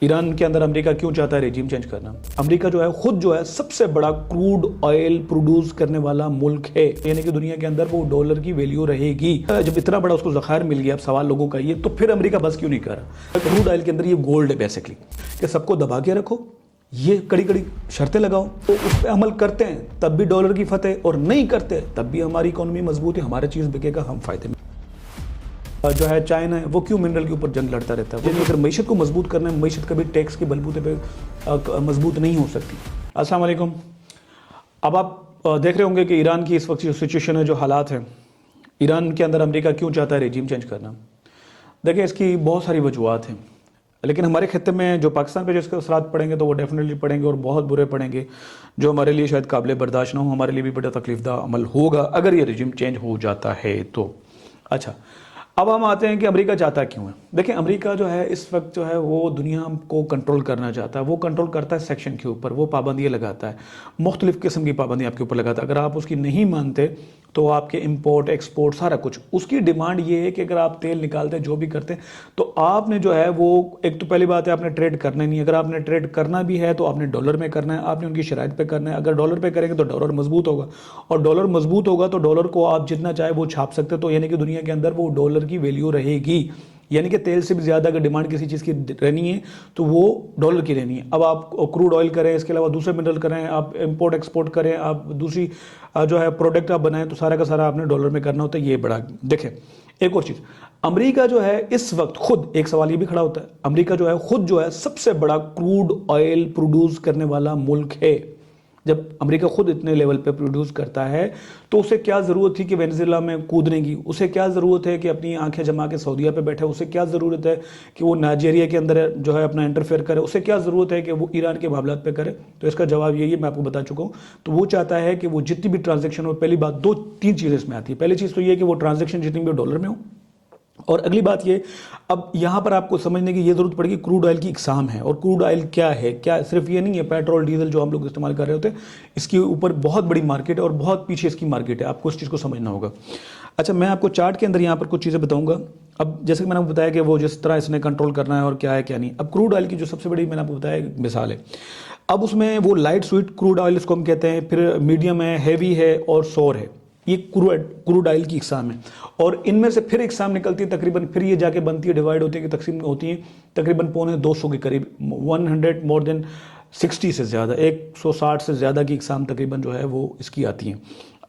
Iran के अंदर America क्यों चाहता है रेजिम चेंज करना? अमेरिका जो है खुद जो है सबसे बड़ा क्रूड ऑयल प्रोड्यूस करने वाला मुल्क है, यानी कि दुनिया के अंदर वो डॉलर की वैल्यू रहेगी। जब इतना बड़ा उसको ज़खायर मिल गया, अब सवाल लोगों का ये, तो फिर अमेरिका बस क्यों नहीं कर रहा? क्रूड ऑयल के अंदर ये गोल्ड है बेसिकली, कि सबको दबा के रखो, ये कड़ी कड़ी शर्तें लगाओ, तो उस पर अमल करते हैं तब भी डॉलर की फतेह, और नहीं करते तब भी हमारी इकोनॉमी मजबूत है, हमारा चीज़ बिकेगा, हम फायदे में। जो है चाइना है वो क्यों मिनरल के ऊपर जंग लड़ता रहता है? यानी अगर मईशत को मजबूत करना है, मईशत कभी टैक्स के बलबूते पे मजबूत नहीं हो सकती। अस्सलाम वालेकुम। अब आप देख रहे होंगे कि ईरान की इस वक्त जो सिचुएशन है, जो हालात हैं, ईरान के अंदर अमेरिका क्यों चाहता है रेजिम चेंज करना? देखिए, इसकी बहुत सारी वजूहत हैं, लेकिन हमारे खत्ते में जो पाकिस्तान पे जो इसके असरात पड़ेंगे तो वो डेफिनेटली पड़ेंगे और बहुत बुरे पड़ेंगे, जो हमारे लिए शायद काबिल बर्दाश्त ना हो, हमारे लिए भी बड़ा तकलीफदा अमल होगा अगर ये रेजिम चेंज हो जाता है तो। अच्छा, अब हम आते हैं कि अमेरिका चाहता क्यों है। देखिए, अमेरिका जो है इस वक्त जो है वो दुनिया को कंट्रोल करना चाहता है। वो कंट्रोल करता है सेक्शन के ऊपर, वो पाबंदियाँ लगाता है, मुख्तलिफ़ किस्म की पाबंदियाँ आपके ऊपर लगाता है। अगर आप उसकी नहीं मानते तो आपके इंपोर्ट एक्सपोर्ट सारा कुछ, उसकी डिमांड ये है कि अगर आप तेल निकालते हैं, जो भी करते हैं, तो आपने जो है वो, एक तो पहली बात है आपने ट्रेड करना ही नहीं। अगर आपने ट्रेड करना भी है तो आपने डॉलर में करना है, आपने उनकी शराइत पे करना है। अगर डॉलर पे करेंगे तो डॉलर मजबूत होगा, और डॉलर मजबूत होगा तो डॉलर को आप जितना चाहे वो छाप सकते, तो यानी कि दुनिया के अंदर वो डॉलर की वैल्यू रहेगी। यानी कि तेल से भी ज़्यादा अगर डिमांड किसी चीज़ की रहनी है तो वो डॉलर की रहनी है। अब आप क्रूड ऑयल करें, इसके अलावा दूसरे मिनरल करें, आप इंपोर्ट एक्सपोर्ट करें, आप दूसरी जो है प्रोडक्ट आप बनाएं, तो सारा का सारा आपने डॉलर में करना होता है। ये बड़ा देखें, एक और चीज़, अमेरिका जो है इस वक्त खुद, एक सवाल ये भी खड़ा होता है, अमेरिका जो है खुद जो है सबसे बड़ा क्रूड ऑयल प्रोड्यूस करने वाला मुल्क है। जब अमेरिका खुद इतने लेवल पे प्रोड्यूस करता है तो उसे क्या ज़रूरत थी कि वेनेजुएला में कूदने की? उसे क्या ज़रूरत है कि अपनी आंखें जमा के सऊदीया पे बैठे? उसे क्या ज़रूरत है कि वो नाइजीरिया के अंदर जो है अपना इंटरफेयर करे? उसे क्या ज़रूरत है कि वो ईरान के मामलात पे करे? तो इसका जवाब यही है, मैं आपको बता चुका हूँ। तो वो चाहता है कि वो जितनी भी ट्रांजेक्शन हो, पहली बात, दो तीन चीज़ें इसमें आती है। पहली चीज़ तो ये कि वो ट्रांजेक्शन जितनी भी डॉलर में हो, और अगली बात ये, अब यहाँ पर आपको समझने की ये ज़रूरत पड़ेगी क्रूड ऑयल की इकसाम है, और क्रूड ऑयल क्या है, क्या सिर्फ ये नहीं है पेट्रोल डीजल जो हम लोग इस्तेमाल कर रहे होते हैं, इसके ऊपर बहुत बड़ी मार्केट है और बहुत पीछे इसकी मार्केट है, आपको इस चीज़ को समझना होगा। अच्छा, मैं आपको चार्ट के अंदर यहाँ पर कुछ चीज़ें बताऊँगा। अब जैसे कि मैंने आपको बताया कि वो जिस तरह इसने कंट्रोल करना है और क्या है क्या नहीं। अब क्रूड ऑयल की जो सबसे बड़ी मैंने आपको बताया एक मिसाल है, अब उसमें वो लाइट स्वीट क्रूड ऑयल इसको हम कहते हैं, फिर मीडियम है, हैवी है और सोर है। ये क्रूड ऑयल की इकसाम है, और इनमें से फिर इकसाम निकलती है तकरीबन, फिर ये जाके बनती है, डिवाइड होती है कि तकसीम होती है तकरीबन 250 के करीब, 100 मोर देन 60 से ज़्यादा, 160 से ज़्यादा की इकसाम तकरीबन जो है वो इसकी आती हैं।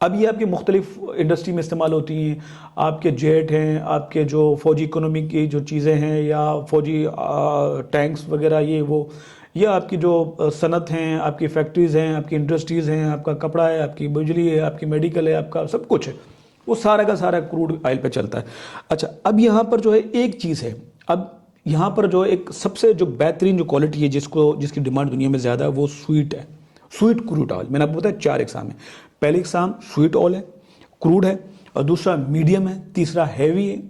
अब ये आपकी मुख्तलिफ इंडस्ट्री में इस्तेमाल होती हैं, आपके जेट हैं, आपके जो फौजी इकोनॉमी की जो चीज़ें हैं, या फौजी टैंक्स वगैरह, ये वो, या आपकी जो सनत हैं, आपकी फैक्ट्रीज़ हैं, आपकी इंडस्ट्रीज़ हैं, आपका कपड़ा है, आपकी बिजली है, आपकी मेडिकल है, आपका सब कुछ है, वो सारा का सारा क्रूड ऑयल पे चलता है। अच्छा, अब यहाँ पर जो है एक चीज़ है, अब यहाँ पर जो एक सबसे जो बेहतरीन जो क्वालिटी है, जिसकी डिमांड दुनिया में ज़्यादा है, वो स्वीट है, स्वीट क्रूड ऑयल। मैंने आपको बताया 4 इकसाम है। पहली इकसाम स्वीट ऑयल है, क्रूड है, और दूसरा मीडियम है, तीसरा हैवी है,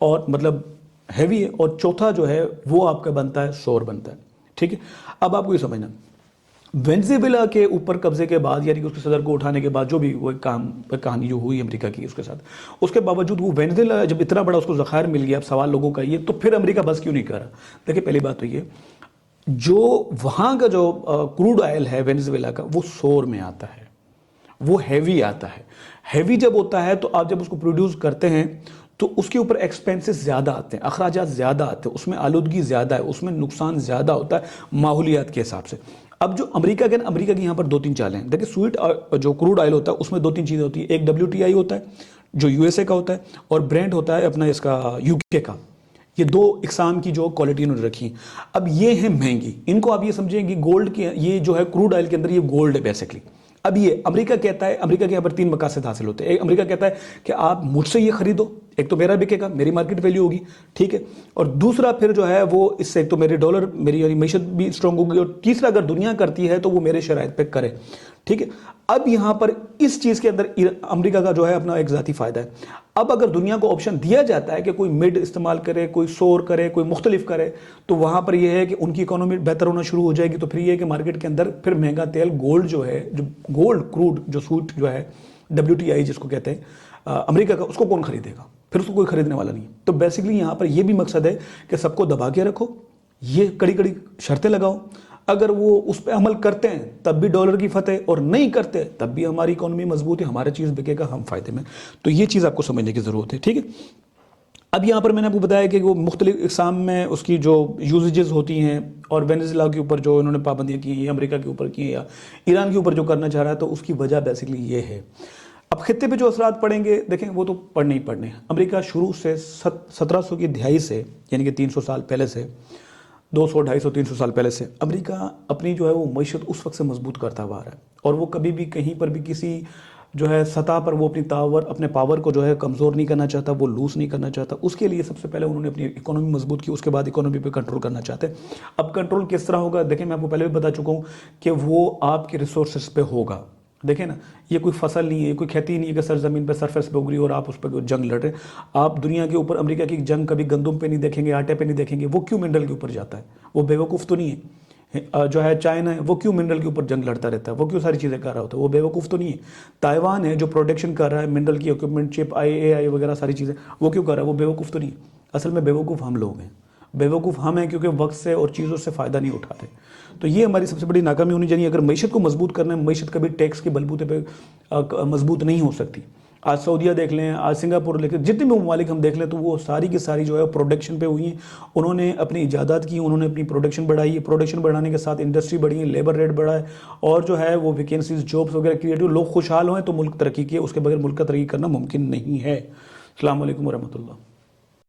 और मतलब हैवी है, और चौथा जो है वो आपका बनता है सोर बनता है। ठीक है, अब आपको ये समझना, वेनेजुएला के ऊपर कब्जे के बाद, यानी कि उसके सदर को उठाने के बाद, जो भी वो कहानी जो हुई अमेरिका की उसके साथ, उसके बावजूद वो वेनेजुएला जब इतना बड़ा उसको ज़खायर मिल गया, अब सवाल लोगों का ये, तो फिर अमेरिका बस क्यों नहीं कर रहा? देखिए, पहली बात तो ये, जो वहाँ का जो क्रूड ऑयल है वेनेजुएला का, वो सोर में आता है, वो हैवी आता है। हैवी जब होता है तो आप जब उसको प्रोड्यूस करते हैं तो उसके ऊपर एक्सपेंसेस ज़्यादा आते हैं, अखराजात ज़्यादा आते हैं, उसमें आलूदगी ज़्यादा है, उसमें नुकसान ज़्यादा होता है माहौलियात के हिसाब से। अब जो अमेरिका की यहाँ पर 2-3 चालें हैं। देखिए, स्वीट जो क्रूड ऑयल होता है उसमें 2-3 चीज़ें होती है। एक WTI होता है जो USA का होता है, और ब्रेंट होता है अपना इसका UK का। ये 2 इकसाम की जो क्वालिटी उन्होंने रखी है। अब ये है महंगी, इनको आप ये समझेंगे गोल्ड की, ये जो है क्रूड ऑयल के अंदर ये गोल्ड है बेसिकली। अब ये अमेरिका कहता है, अमेरिका के यहाँ पर 3 मकासद हासिल होते हैं। एक, अमेरिका कहता है कि आप मुझसे ये खरीदो, एक तो मेरा बिकेगा, मेरी मार्केट वैल्यू होगी, ठीक है, और दूसरा फिर जो है वो इससे एक तो मेरे डॉलर, मेरी यानी मीशत भी स्ट्रांग होगी, और तीसरा अगर दुनिया करती है तो वो मेरे शराइत पे करे। ठीक है, अब यहाँ पर इस चीज़ के अंदर अमेरिका का जो है अपना एक ज़ाती फ़ायदा है। अब अगर दुनिया को ऑप्शन दिया जाता है कि कोई मिड इस्तेमाल करे, कोई सोर करे, कोई मुख्तलिफ करे, तो वहाँ पर यह है कि उनकी इकोनॉमी बेहतर होना शुरू हो जाएगी। तो फिर ये है कि मार्केट के अंदर फिर महंगा तेल, गोल्ड जो है, जो गोल्ड क्रूड जो स्वीट जो है WTI जिसको कहते हैं अमेरिका का, उसको कौन खरीदेगा? फिर उसको कोई खरीदने वाला नहीं है। तो बेसिकली यहाँ पर यह भी मकसद है कि सबको दबा के रखो, ये कड़ी कड़ी शर्तें लगाओ, अगर वो उस पर अमल करते हैं तब भी डॉलर की फतेह, और नहीं करते तब भी हमारी इकोनॉमी मजबूत है, हमारा चीज़ बिकेगा, हम फायदे में। तो ये चीज़ आपको समझने की ज़रूरत है, ठीक है। अब यहाँ पर मैंने आपको बताया कि वो मुख्तलिफ इक़साम में उसकी जो यूजेजेस होती हैं, और वेनेजुएला के ऊपर जो इन्होंने पाबंदियाँ की हैं, या अमेरिका के ऊपर की हैं, या ईरान के ऊपर जो करना चाह रहा है, तो उसकी वजह बेसिकली ये है। अब खित्ते पे जो असरात पड़ेंगे, देखें वो तो पड़ने ही पड़ने हैं। अमेरिका शुरू से 1700 की दिहाई से, यानी कि 300 साल पहले से, 200, 250, 300 साल पहले से अमेरिका अपनी जो है वो मैशत उस वक्त से मजबूत करता हुआ आ रहा है, और वो कभी भी कहीं पर भी किसी जो है सतह पर वो अपने पावर को जो है कमज़ोर नहीं करना चाहता, वो लूज़ नहीं करना चाहता। उसके लिए सबसे पहले उन्होंने अपनी इकोनॉमी मजबूत की, उसके बाद इकोनॉमी पे कंट्रोल करना चाहते हैं। अब कंट्रोल किस तरह होगा, देखें मैं आपको पहले भी बता चुका हूँ कि वो आपके रिसोर्सेज पे होगा। देखें ना, ये कोई फसल नहीं है, कोई खेती नहीं है कि सरजमीन पर सरफेस पे उगरी और आप उस पर जंग लड़ रहे हैं। आप दुनिया के ऊपर अमेरिका की जंग कभी गंदम पे नहीं देखेंगे, आटे पे नहीं देखेंगे। वो क्यों मिनरल के ऊपर जाता है? वो बेवकूफ़ तो नहीं है। जो है चाइना है, वो क्यों मिनरल के ऊपर जंग लड़ता रहता है? वो क्यों सारी चीज़ें कर रहा होता है? वो बेवकूफ़ तो नहीं है। ताइवान है जो प्रोडक्शन कर रहा है मिनरल की इक्विपमेंट, चिप, AI वगैरह सारी चीज़ें, वो क्यों कर रहा है? वो बेवकूफ़ तो नहीं है। असल में बेवकूफ़ हम लोग हैं। बेवकूफ़ हम हैं क्योंकि वक्त से और चीज़ों से फ़ायदा नहीं उठाते। तो ये हमारी सबसे बड़ी नाकामी होनी चाहिए। अगर मैशत को मजबूत करना है, मैशत कभी टैक्स के बलबूते पे मजबूत नहीं हो सकती। आज सऊदीया देख लें, आज सिंगापुर लेकर जितने भी ममालिक हम देख लें, तो वो सारी की सारी जो है प्रोडक्शन पे हुई हैं। उन्होंने अपनी इजादात की, उन्होंने अपनी प्रोडक्शन बढ़ाई है, प्रोडक्शन बढ़ाने के साथ इंडस्ट्री बढ़ी है, लेबर रेट बढ़ा है, और जो है वो वैकेंसीज, जॉब्स वगैरह क्रिएट हुए, लोग खुशहाल हुए, तो मुल्क तरक्की किए। उसके बगैर मुल्क का तरक्की करना मुमकिन नहीं है। अस्सलाम वालेकुम वरहमतुल्लाह।